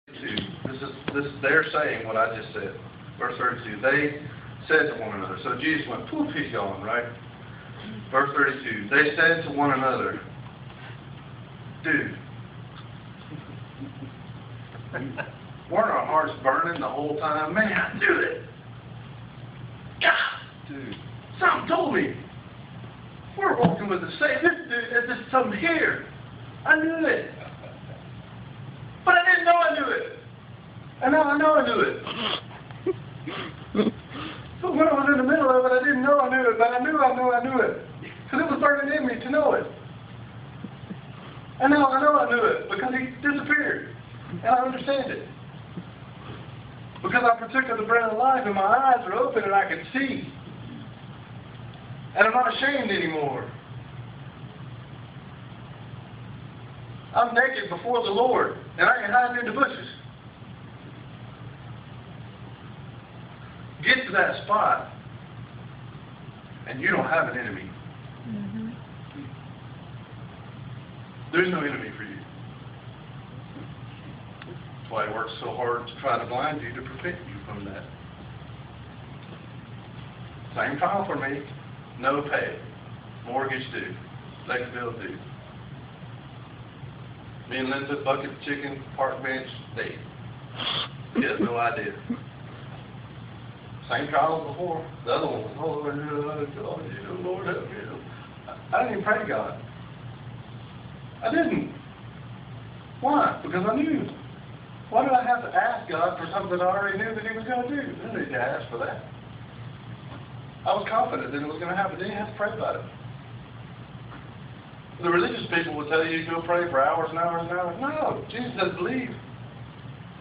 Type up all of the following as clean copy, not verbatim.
They're saying what I just said. Verse 32. They said to one another. So Jesus went, poof, he's gone, right? Verse 32. They said to one another, dude, weren't our hearts burning the whole time? Man, I knew it. God, dude, something told me. We're walking with the Savior. There's something here. I knew it. But I didn't know I knew it. And now I know I knew it. But when I was in the middle of it, I didn't know I knew it, but I knew it. Because it was burning in me to know it. And now I know I knew it because he disappeared. And I understand it. Because I partook of the bread of life and my eyes are open and I can see. And I'm not ashamed anymore. I'm naked before the Lord and I can hide in the bushes. Get to that spot and you don't have an enemy. Mm-hmm. There's no enemy for you. That's why he works so hard to try to blind you, to prevent you from that. Same trial for me. No pay. Mortgage due. Electric bill due. Me and Linda, bucket of chicken, park bench, date. He has no idea. Same trial as before. The other one was, oh, Lord help me. I didn't even pray to God. I didn't. Why? Because I knew. Why did I have to ask God for something I already knew that he was going to do? I didn't need to ask for that. I was confident that it was going to happen. I didn't have to pray about it. The religious people will tell you go pray for hours and hours and hours. No, Jesus says believe.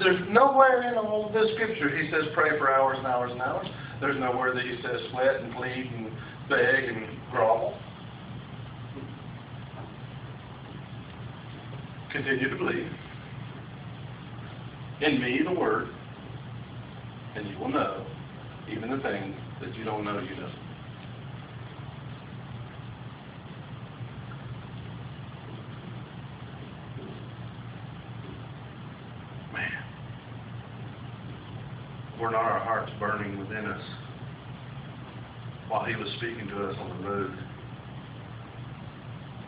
There's nowhere in all this scripture he says pray for hours and hours and hours. There's nowhere that he says sweat and plead and beg and grovel. Continue to believe. In me, the Word, and you will know even the things that you don't know you know. Man, were not our hearts burning within us while he was speaking to us on the road,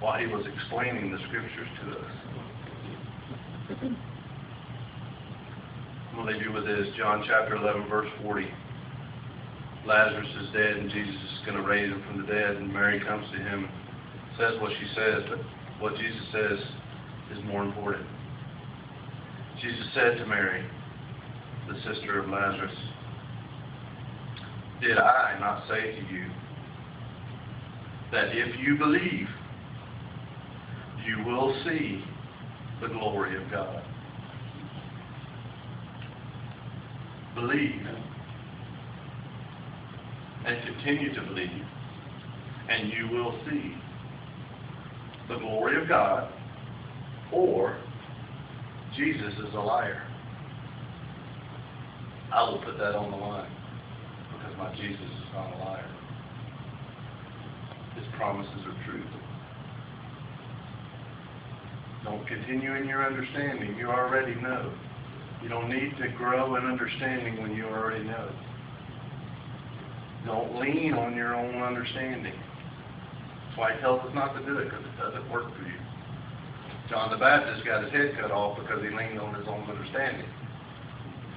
while he was explaining the scriptures to us? I'm going to leave you with this. John chapter 11, verse 40. Lazarus is dead, and Jesus is going to raise him from the dead, and Mary comes to him, says what she says, but what Jesus says is more important. Jesus said to Mary, the sister of Lazarus, did I not say to you that if you believe, you will see the glory of God? Believe and continue to believe, and you will see the glory of God, or Jesus is a liar. I will put that on the line because my Jesus is not a liar. His promises are true. Don't continue in your understanding. You already know. You don't need to grow in understanding when you already know. Don't lean on your own understanding. That's why he tells us not to do it, because it doesn't work for you. John the Baptist got his head cut off because he leaned on his own understanding.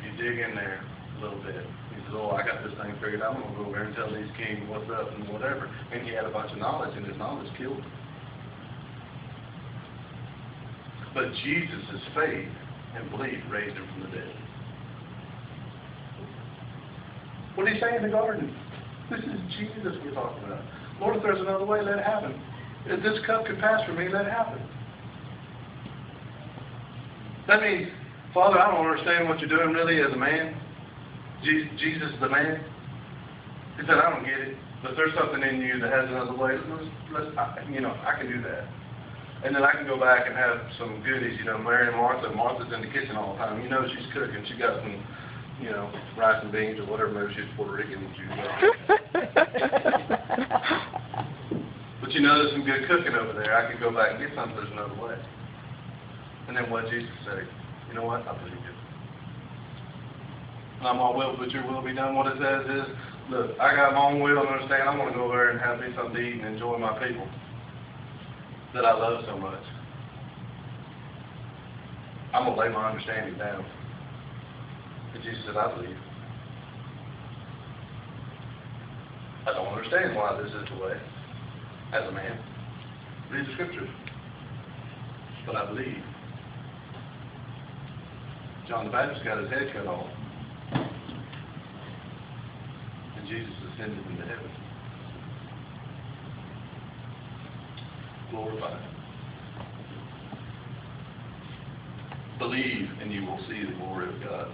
You dig in there a little bit. He says, oh, I got this thing figured out. I'm going to go over there and tell these kings what's up and whatever. And he had a bunch of knowledge, and his knowledge killed him. But Jesus' faith and belief raised him from the dead. What did he say in the garden? This is Jesus we're talking about. Lord, if there's another way, let it happen. If this cup could pass for me, let it happen. That means, Father, I don't understand what you're doing really as a man. Jesus the man. He said, I don't get it. But there's something in you that has another way. I can do that. And then I can go back and have some goodies, Mary and Martha. Martha's in the kitchen all the time. She's cooking. She got some, rice and beans or whatever. Maybe she's Puerto Rican. But there's some good cooking over there. I can go back and get something. There's another way. And then what Jesus said? You know what? I believe you. Not my will, but your will be done. What it says is, look, I got my own will and understand. I'm going to go there and have me something to eat and enjoy my people that I love so much. I'm going to lay my understanding down. And Jesus said, I believe. I don't understand why this is the way, as a man. Read the scriptures. But I believe. John the Baptist got his head cut off. And Jesus ascended into heaven. Glorified. Believe and you will see the glory of God.